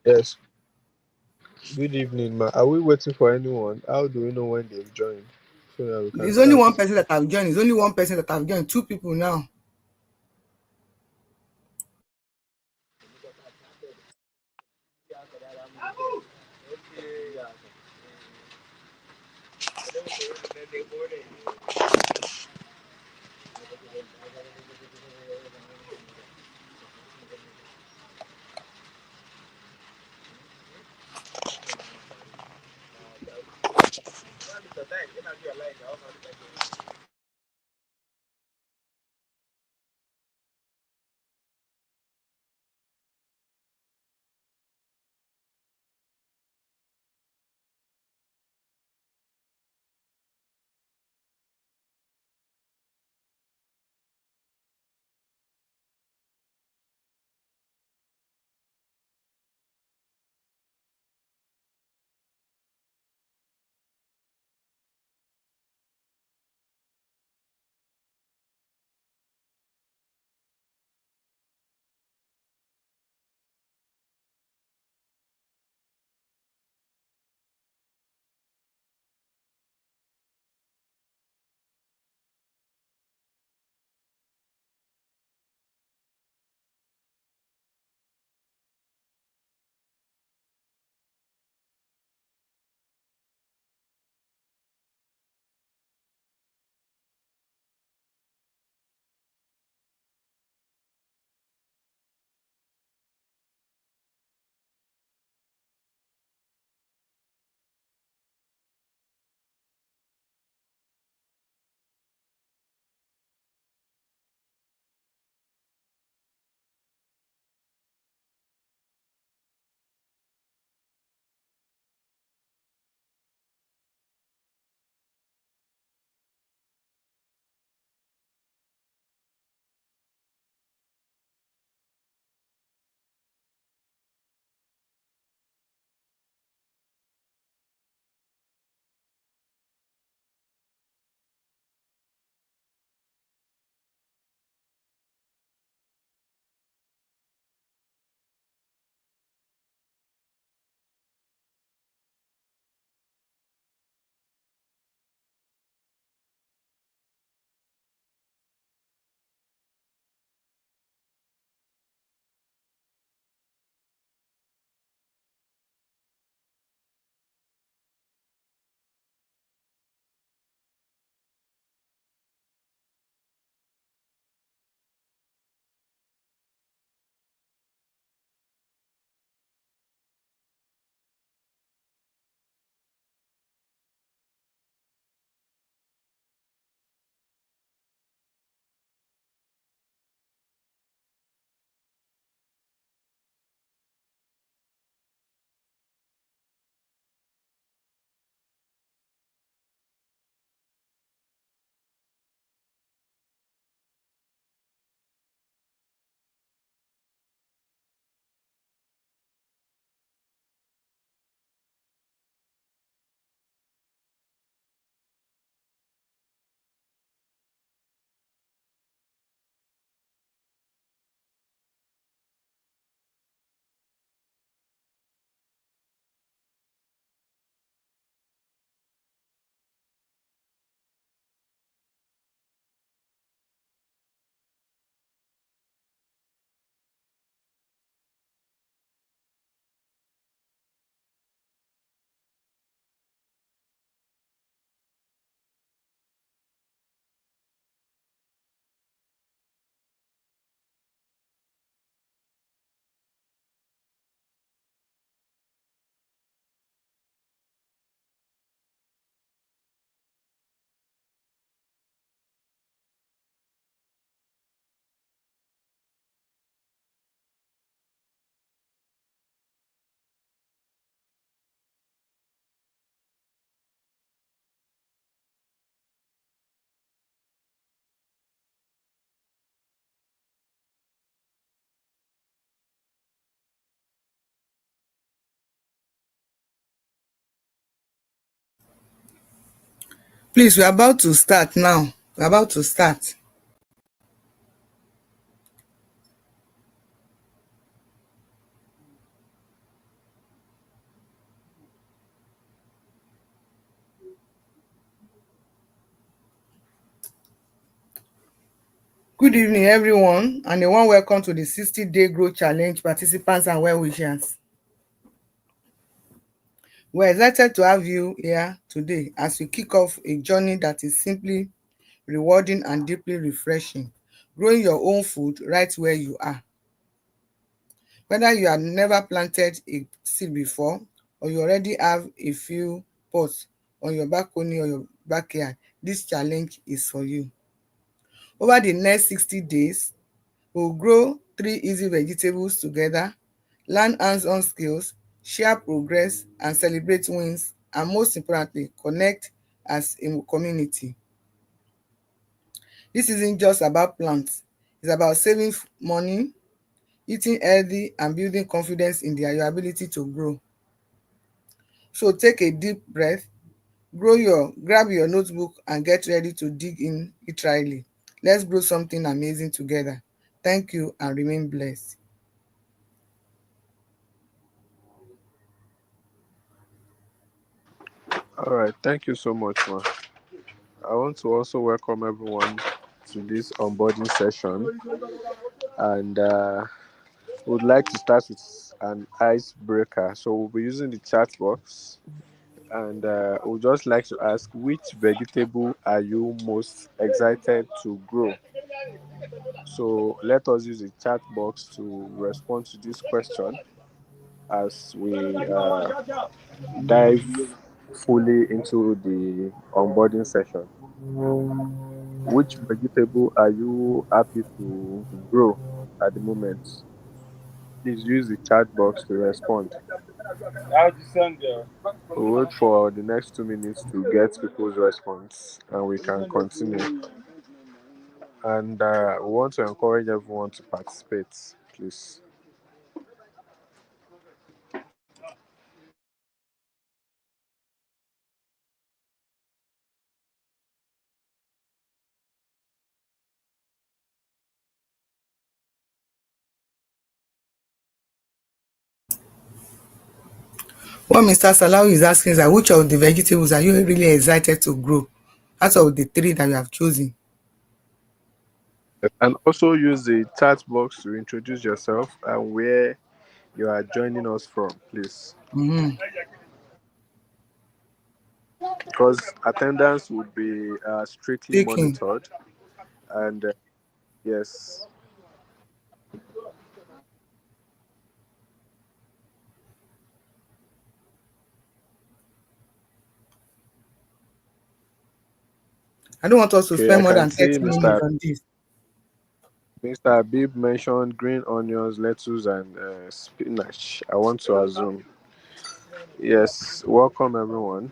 Yes. Good evening, ma. Are we waiting for anyone? How do we know when they've joined so that we can There's only start? one person that I've joined. There's only one person that I've joined. Two people now. Please, we're about to start now. We're about to start. Good evening, everyone, and a warm welcome to the 60-day growth challenge participants and well wishers. We're excited to have you here today as we kick off a journey that is simply rewarding and deeply refreshing. Growing your own food right where you are. Whether you have never planted a seed before or you already have a few pots on your balcony or your backyard, this challenge is for you. Over the next 60 days, we'll grow 3 easy vegetables together, learn hands-on skills, share progress and celebrate wins, and most importantly, connect as a community. This isn't just about plants, it's about saving money, eating healthy and building confidence in your ability to grow. So take a deep breath, grab your notebook and get ready to dig in literally. Let's grow something amazing together. Thank you and remain blessed. All right, thank you so much, ma. I want to also welcome everyone to this onboarding session, and would like to start with an icebreaker. So we'll be using the chat box, and we'd just like to ask, which vegetable are you most excited to grow? So let us use the chat box to respond to this question as we dive fully into the onboarding session. Which vegetable are you happy to grow at the moment? Please use the chat box to respond. We'll wait for the next 2 minutes to get people's response and we can continue. And we want to encourage everyone to participate, please. What Mr. Salawi is asking is that which of the vegetables are you really excited to grow out of the three that you have chosen? And also use the chat box to introduce yourself and where you are joining us from, please. Mhm. Because attendance would be strictly Taking. monitored. And yes, I don't want us to okay, spend I more can than see 30 minutes on this. Mr. Abib mentioned green onions, lettuce, and spinach. I want to assume. Yes, welcome everyone.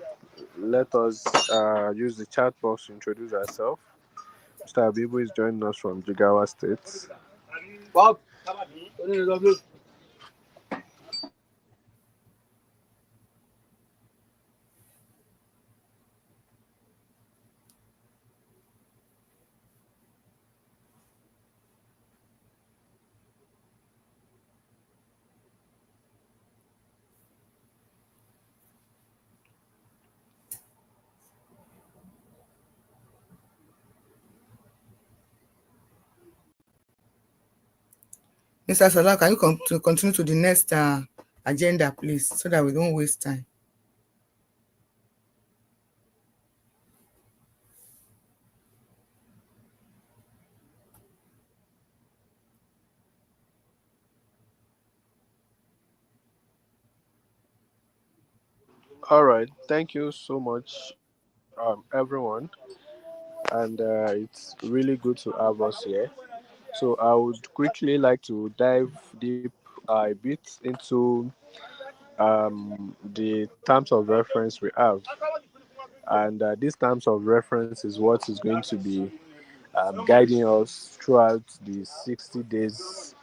Let us use the chat box to introduce ourselves. Mr. Abibu is joining us from Jigawa State. Mr. Salawi, can you continue to the next agenda, please, so that we don't waste time? All right, thank you so much, everyone. And it's really good to have us here. So I would quickly like to dive deep a bit into the terms of reference we have. And these terms of reference is what is going to be guiding us throughout the 60 days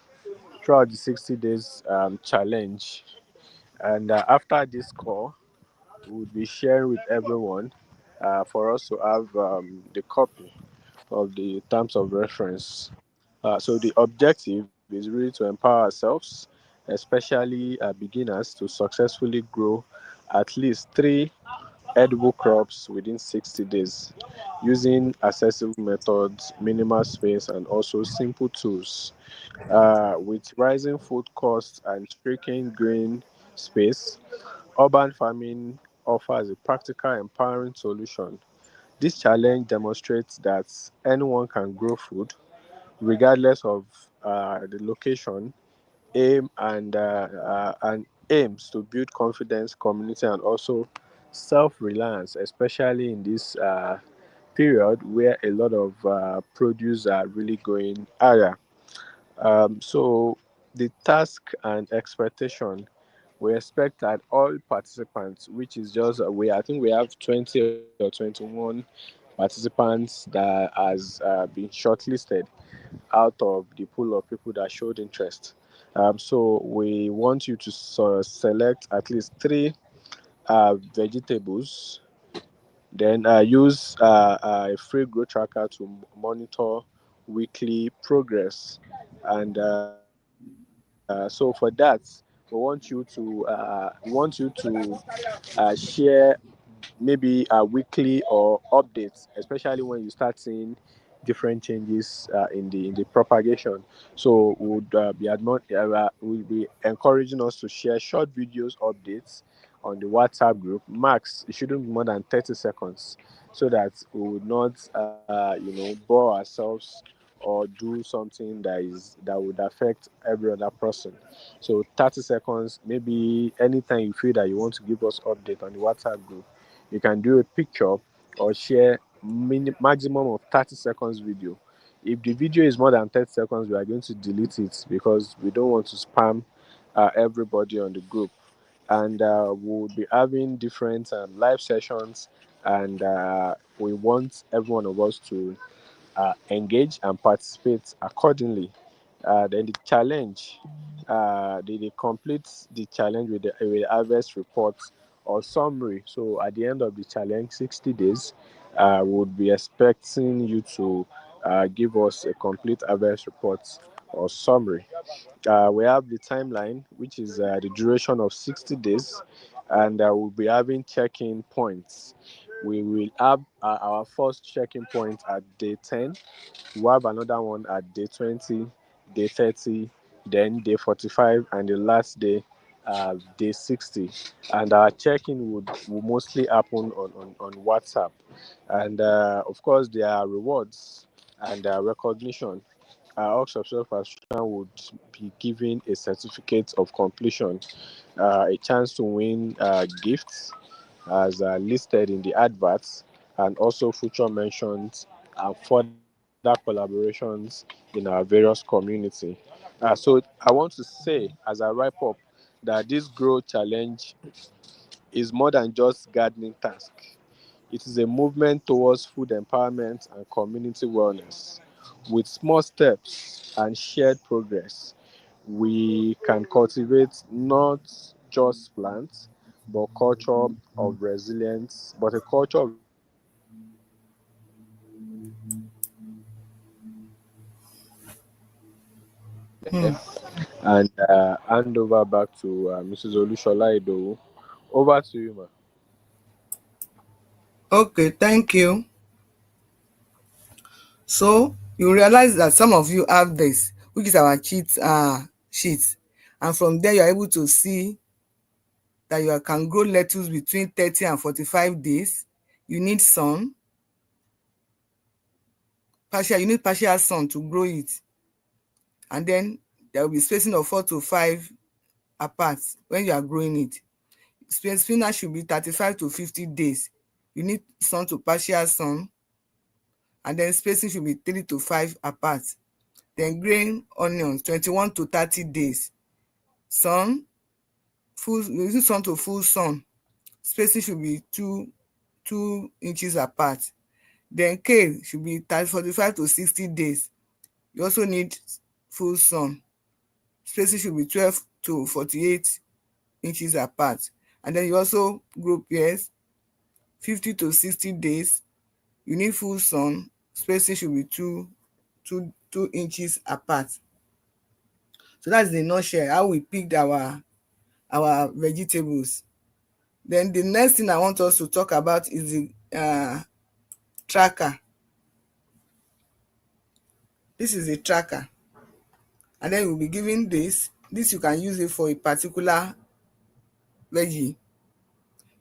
challenge. And after this call, we'll be sharing with everyone for us to have the copy of the terms of reference. So the objective is really to empower ourselves, especially beginners, to successfully grow at least three edible crops within 60 days using accessible methods, minimal space, and also simple tools. With rising food costs and shrinking green space, urban farming offers a practical, empowering solution. This challenge demonstrates that anyone can grow food, regardless of the location, and aims to build confidence, community, and also self-reliance, especially in this period where a lot of produce are really going higher. So the task and expectation, we expect that all participants, which is just I think we have 20 or 21 participants that has been shortlisted out of the pool of people that showed interest. So we want you to select at least three vegetables, then use a free grow tracker to monitor weekly progress. And so for that, we want you to share maybe weekly or updates, especially when you start seeing different changes in the propagation. So we'll be encouraging us to share short videos updates on the WhatsApp group. Max, it shouldn't be more than 30 seconds, so that we would not bore ourselves or do something that would affect every other person. So 30 seconds, maybe anytime you feel that you want to give us update on the WhatsApp group, you can do a picture or share maximum of 30 seconds video. If the video is more than 30 seconds, we are going to delete it because we don't want to spam everybody on the group. And we'll be having different live sessions, and we want every one of us to engage and participate accordingly. Then the challenge, they complete the challenge with a harvest report or summary. So at the end of the challenge, 60 days, would be expecting you to give us a complete harvest report or summary. We have the timeline, which is the duration of 60 days, and we'll be having check-in points. We will have our first check-in point at day 10. We have another one at day 20, day 30, then day 45, and the last day, day 60. And our check-in would mostly happen on WhatsApp. And of course, there are rewards and recognition. Our subscription would be given a certificate of completion, a chance to win gifts as listed in the adverts, and also future mentions and further collaborations in our various community. So I want to say, as I wrap up, that this growth challenge is more than just gardening task. It is a movement towards food empowerment and community wellness. With small steps and shared progress, we can cultivate not just plants, but a culture of resilience and sustainable living. Hmm. And hand over back to Mrs. Olushola Idowu. Over to you, ma. Okay, thank you. So you realize that some of you have this, which is our cheat sheet, and from there you are able to see that you can grow lettuce between 30 and 45 days. You need sun, partial. You need partial sun to grow it, and then there will be spacing of 4 to 5 apart when you are growing it. Spinach should be 35 to 50 days. You need sun to partial sun, and then spacing should be 3 to 5 apart. Then green onions, 21 to 30 days. Sun, using sun to full sun, spacing should be 2 inches apart. Then kale should be 45 to 60 days. You also need full sun. Spacing should be 12 to 48 inches apart. And then you also grow pears, 50 to 60 days. You need full sun. Spacing should be 2 inches apart. So that's the nutshell how we picked our vegetables. Then the next thing I want us to talk about is the tracker. This is a tracker, and then you'll be given this. This you can use it for a particular veggie.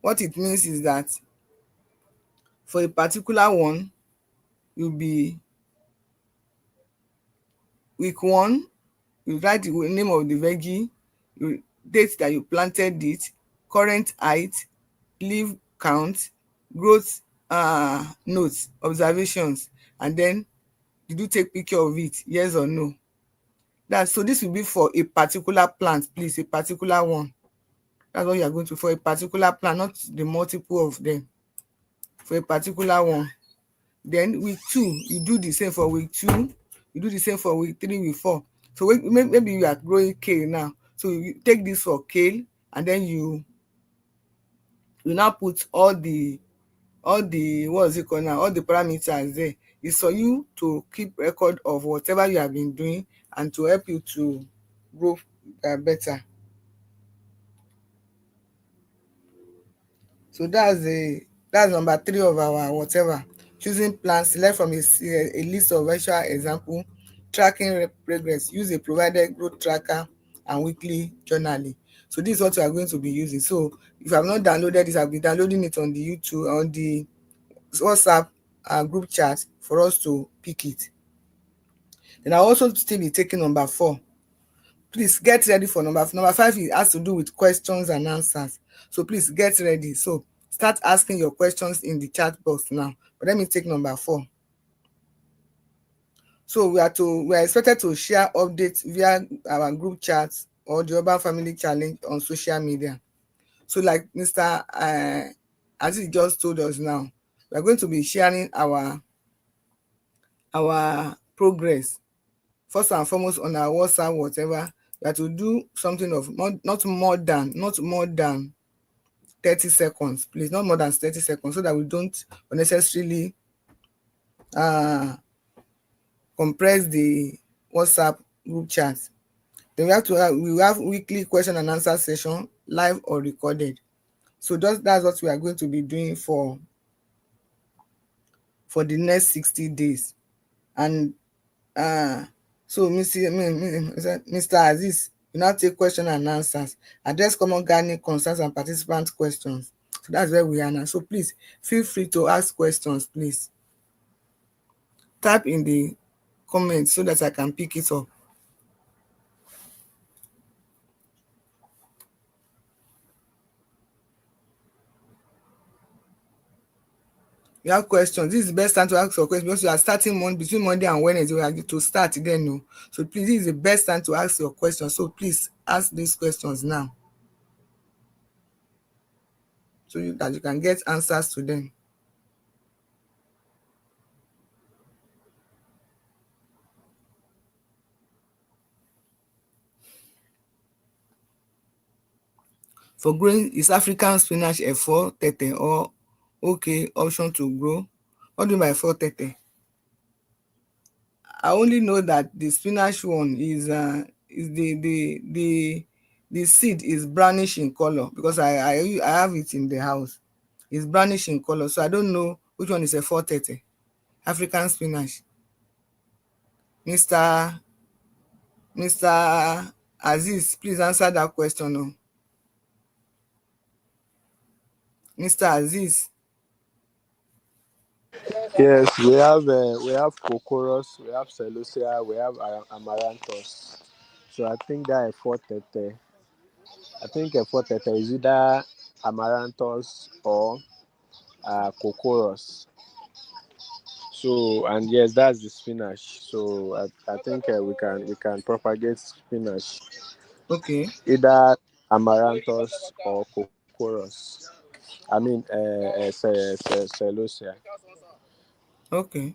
What it means is that for a particular one, you'll be week one, you write the name of the veggie, you date that you planted it, current height, leaf count, growth notes, observations, and then did you take picture of it, yes or no. That so this will be for a particular plant, please, a particular one. That's what you are going to for a particular plant, not the multiple of them. For a particular one. Then week 2, you do the same for week 2, you do the same for week 3, week 4. So maybe you are growing kale now. So you take this for kale, and then you now put all the what is it called now, all the parameters there. It's for you to keep record of whatever you have been doing and to help you to grow better. So that's number 3 of our whatever. Choosing plans, select from a list of virtual example, tracking progress, use a provided growth tracker and weekly journaling. So this is what we are going to be using. So if you have not downloaded this, I'll be downloading it on the YouTube, on the WhatsApp group chat for us to pick it. Then I'll also still be taking number 4. Please get ready for number 5. It has to do with questions and answers. So please get ready. So start asking your questions in the chat box now. But let me take number 4. So we are expected to share updates via our group chats or the Urban Family Challenge on social media. So like Mr. As he just told us now, we are going to be sharing our progress first and foremost on our WhatsApp, whatever. We have to do something of not more than 30 seconds, please, not more than 30 seconds, so that we don't unnecessarily compress the WhatsApp group chat. Then we have weekly question and answer session, live or recorded. So that's what we are going to be doing for the next 60 days. And so Mr. Aziz, you now take question and answers, address common gardening concerns and participant questions. So that's where we are now. So please feel free to ask questions, please. Type in the comments so that I can pick it up. You have questions. This is the best time to ask your questions because you are starting between Monday and Wednesday. We are to start then. No. So please, this is the best time to ask your questions. So please ask these questions now, so that you can get answers to them. For growing, is African spinach ẹ̀fọ́ tẹ̀tẹ̀ or okay option to grow? What do you mean by ẹ̀fọ́ tẹ̀tẹ̀? I only know that the spinach one is the seed is brownish in color because I have it in the house. It's brownish in color, so I don't know which one is ẹ̀fọ́ tẹ̀tẹ̀. African spinach. Mr. Aziz, please answer that question. No. Mr. Aziz. Yes, we have Cocorus, we have Celosia, we have Amaranthus. So I think that effort is either Amaranthus or Cocorus. So and yes, that's the spinach. So I think we can propagate spinach Okay. either Amaranthus or Cocorus. I mean Celosia. Okay.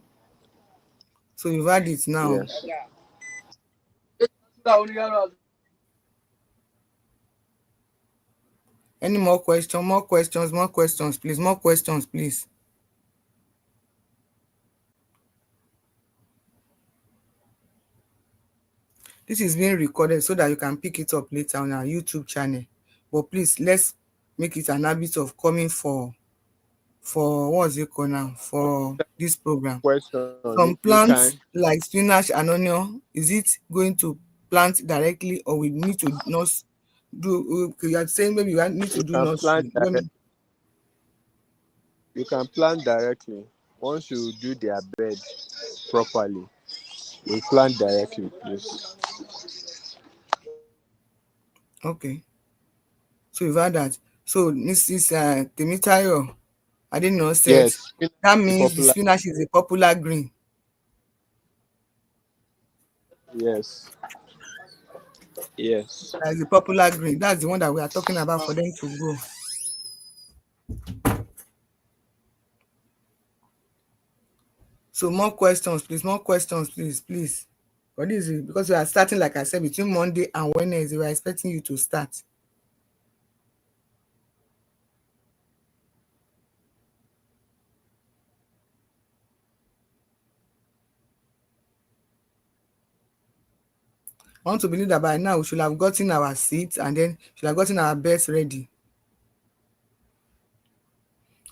So you've had it now. Yes. Any more questions? More questions, please. More questions, please. This is being recorded so that you can pick it up later on our YouTube channel. But please, let's make it an habit of coming for what's it called now, for this program. Question. You Some can plants like spinach and onion, is it going to plant directly, or we need to nurse do? Okay, you are saying maybe you need to you do can plant nursery. direct, you can plant directly. Once you do their bed properly, you plant directly, please. Okay, so you've had that. So Mrs. Temitayo, I didn't know said Yes, spinach that is means the popular. spinach is a popular green. Yes, yes. That is a popular green. That's the one that we are talking about for them to grow. So more questions, please. More questions, please, please. But this is because we are starting, like I said, between Monday and Wednesday. We are expecting you to start. I want to believe that by now we should have gotten our seats and then should have gotten our beds ready.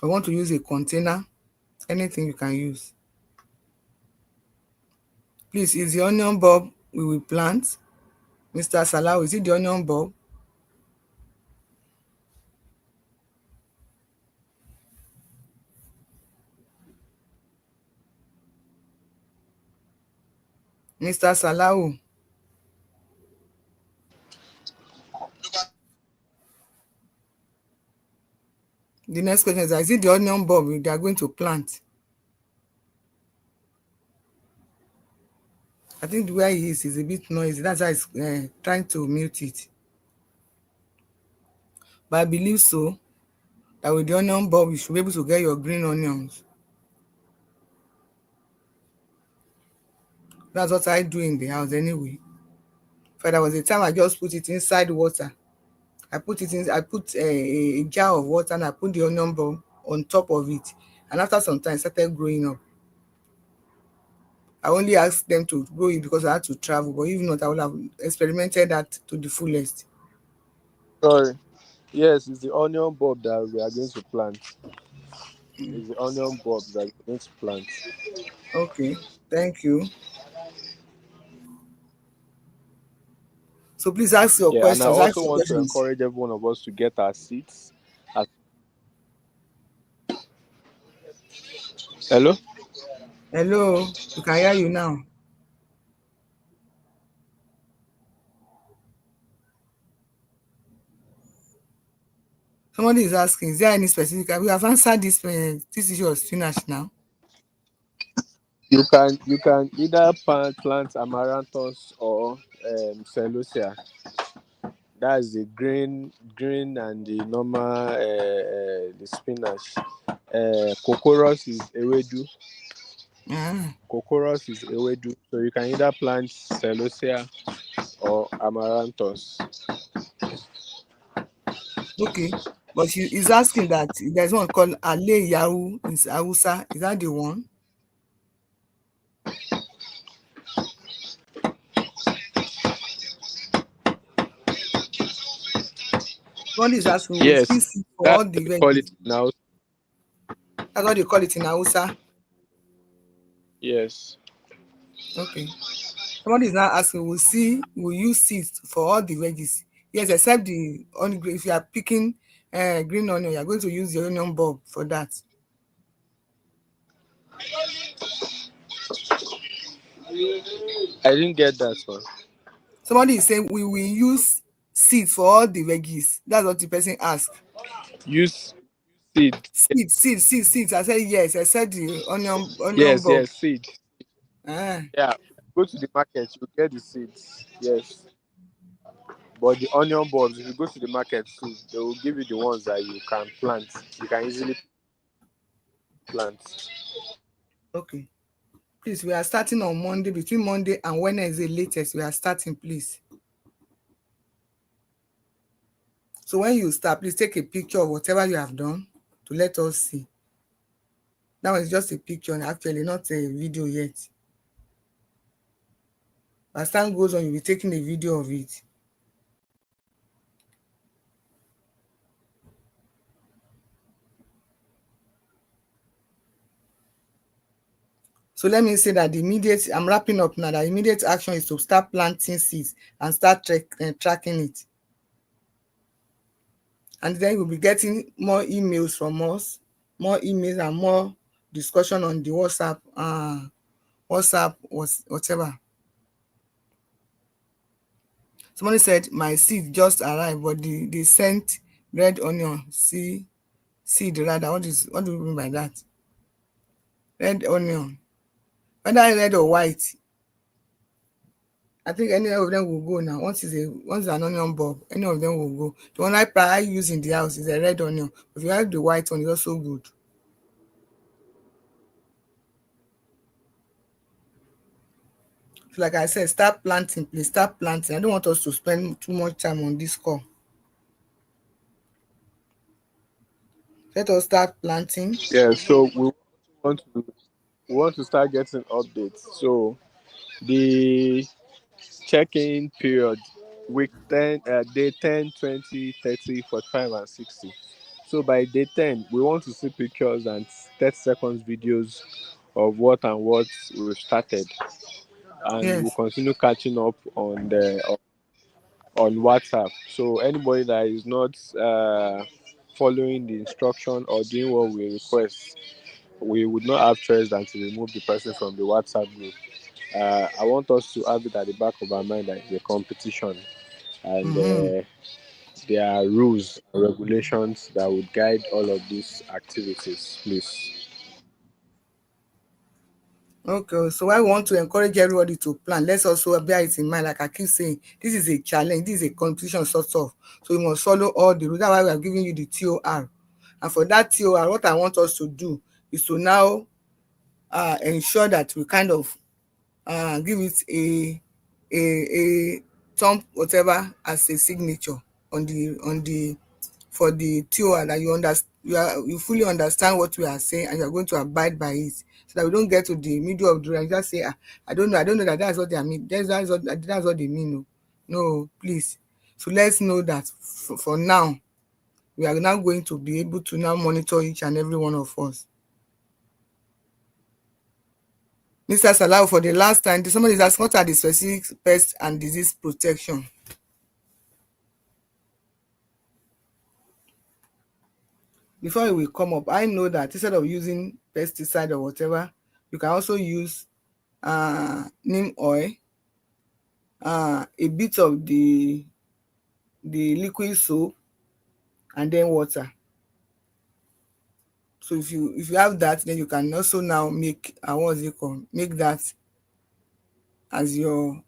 I want to use a container, anything you can use. Please, is the onion bulb we will plant? Mr. Salah, is it the onion bulb? Mr. Salahu, the next question is it the onion bulb they are going to plant? I think the way he is a bit noisy. That's why he's trying to mute it. But I believe so, that with the onion bulb, you should be able to get your green onions. That's what I do in the house anyway. For there was a time I just put it inside water. I put a jar of water and I put the onion bulb on top of it. And after some time, it started growing up. I only asked them to grow it because I had to travel. But if not, I would have experimented that to the fullest. Sorry. Yes, it's the onion bulb that we are going to plant. It's the onion bulb that we're going to plant. Okay, thank you. So please ask your Yeah, and I questions. Ask also your want to questions. encourage every one of us to get our seats. As- Hello? Hello, we can hear you now. Somebody is asking, is there any specific? We have answered this issue of spinach now. You can either plant amaranthus or celosia. That's the green and the normal the spinach. Cocorus is ewedu. Ah, Cocorus is ewedu. So you can either plant celosia or amaranthus. okay. But she is asking that there's one called Ale Yahoo in Hausa. Is that the one? Somebody is asking, we Yes, still see for that's all what the they call it veggies. now. That's what they call it in Hausa. Yes. Okay. Somebody is now asking, will you seeds for all the veggies? Yes, except the onion. If you are picking green onion, you are going to use the onion bulb for that. I didn't get that one. Somebody is saying we will use seeds for all the veggies. That's what the person asked. Use seed. Seeds. I said yes. I said the onion Yes, bulb. yes, seed. Ah, Yeah. Go to the market, you get the seeds. Yes. But the onion bulbs, if you go to the market too, they will give you the ones that you can plant. You can easily plant. okay. Please, we are starting on Monday. Between Monday and Wednesday latest, we are starting, please. So when you start, please take a picture of whatever you have done to let us see. That was just a picture, actually, not a video yet. As time goes on, you'll be taking a video of it. So let me say that the immediate, I'm wrapping up now, that immediate action is to start planting seeds and start tracking it. And then you'll be getting more emails from us, more emails and more discussion on the WhatsApp was whatever. Somebody said my seed just arrived, but they sent red onion seed rather. What do you mean by that? Red onion, whether red or white, I think any of them will go now. Once an onion bulb, any of them will go. The one I use in the house is a red onion. If you have the white one, it's also good. So like I said, start planting, please start planting. I don't want us to spend too much time on this call. Let us start planting. Yeah, so we want to start getting updates. So the check-in period, week 10, day 10, 20, 30, 45, and 60. So by day 10, we want to see pictures and 30 seconds videos of what we've started, and we'll Yes. continue catching up on WhatsApp. So anybody that is not following the instruction or doing what we request, we would not have choice than to remove the person from the WhatsApp group. I want us to have it at the back of our mind that it's a competition, and Mm-hmm. there are rules and regulations that would guide all of these activities, please. Okay, so I want to encourage everybody to plan. Let's also bear it in mind, like I keep saying, this is a challenge, this is a competition sort of. So you must follow all the rules. That's why we are giving you the TOR. And for that TOR, what I want us to do is to now ensure that we kind of give it a thumb whatever as a signature on the for the TOR, that you fully understand what we are saying and you are going to abide by it, so that we don't get to the middle of the road and just say, I don't know that that's what they mean. That's what they mean. No, no, please. So let's know that for now, we are now going to be able to now monitor each and every one of us. Mr. Salau, for the last time, somebody is asking, what are the specific pest and disease protection? Before it will come up, I know that instead of using pesticide or whatever, you can also use neem oil, a bit of the liquid soap, and then water. So if you have that, then you can also now make what's it called? Make that as your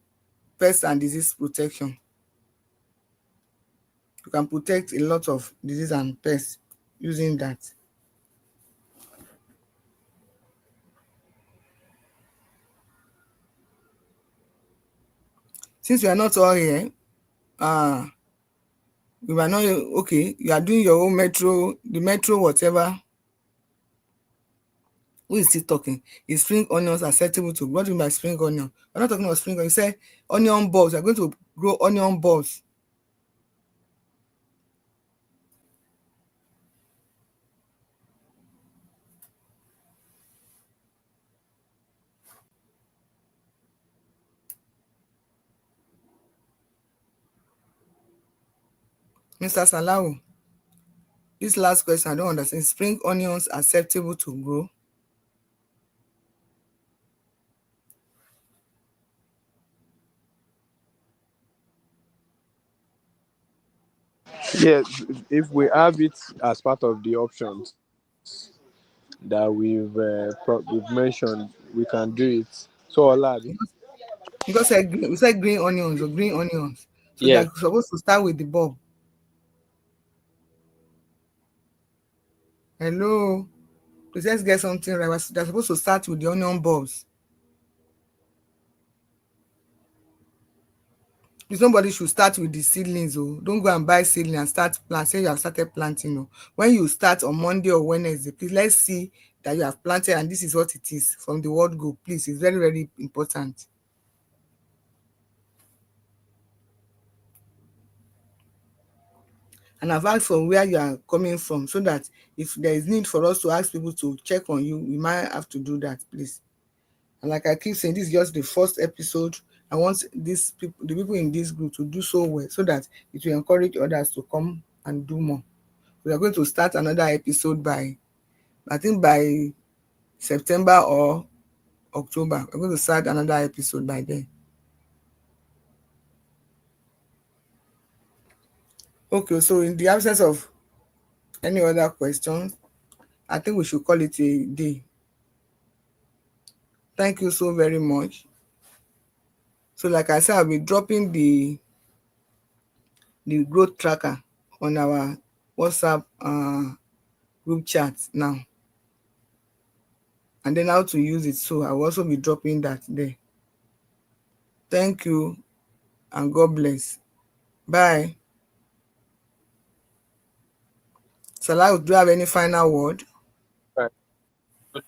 pest and disease protection. You can protect a lot of disease and pests using that. Since we are not all here, we are not okay. You are doing your own metro, the metro whatever. Who is still talking? Is spring onions acceptable to? What do you mean by spring onion? We're not talking about spring onion. You say onion bulbs. We're going to grow onion bulbs. Mr. Salahu, this last question I don't understand. Is spring onions acceptable to grow? Yes, if we have it as part of the options that we've mentioned, we can do it. So, Olabi. Because we said green onions or green onions. So Yeah. they're supposed to start with the bulb. Hello. Please let's get something right. They're supposed to start with the onion bulbs. Please, nobody should start with the seedlings. Oh, don't go and buy seedling and start plant. Say you have started planting. Oh, when you start on Monday or Wednesday, please let's see that you have planted and this is what it is from the word go. Please, it's very, very important. And I've asked for where you are coming from, so that if there is need for us to ask people to check on you, we might have to do that, please. And like I keep saying, this is just the first episode. I want these people, the people in this group, to do so well so that it will encourage others to come and do more. We are going to start another episode by, I think, by September or October. We're going to start another episode by then. Okay, so in the absence of any other questions, I think we should call it a day. Thank you so very much. So like I said, I'll be dropping the growth tracker on our WhatsApp group chat now. And then how to use it. So I will also be dropping that there. Thank you and God bless. Bye. Salah, do you have any final word? Right.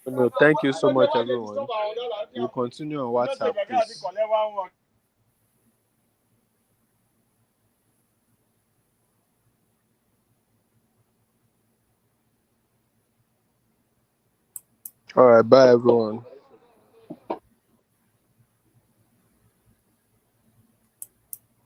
No, thank you so much, everyone. We'll continue on WhatsApp, please. All right, bye, everyone.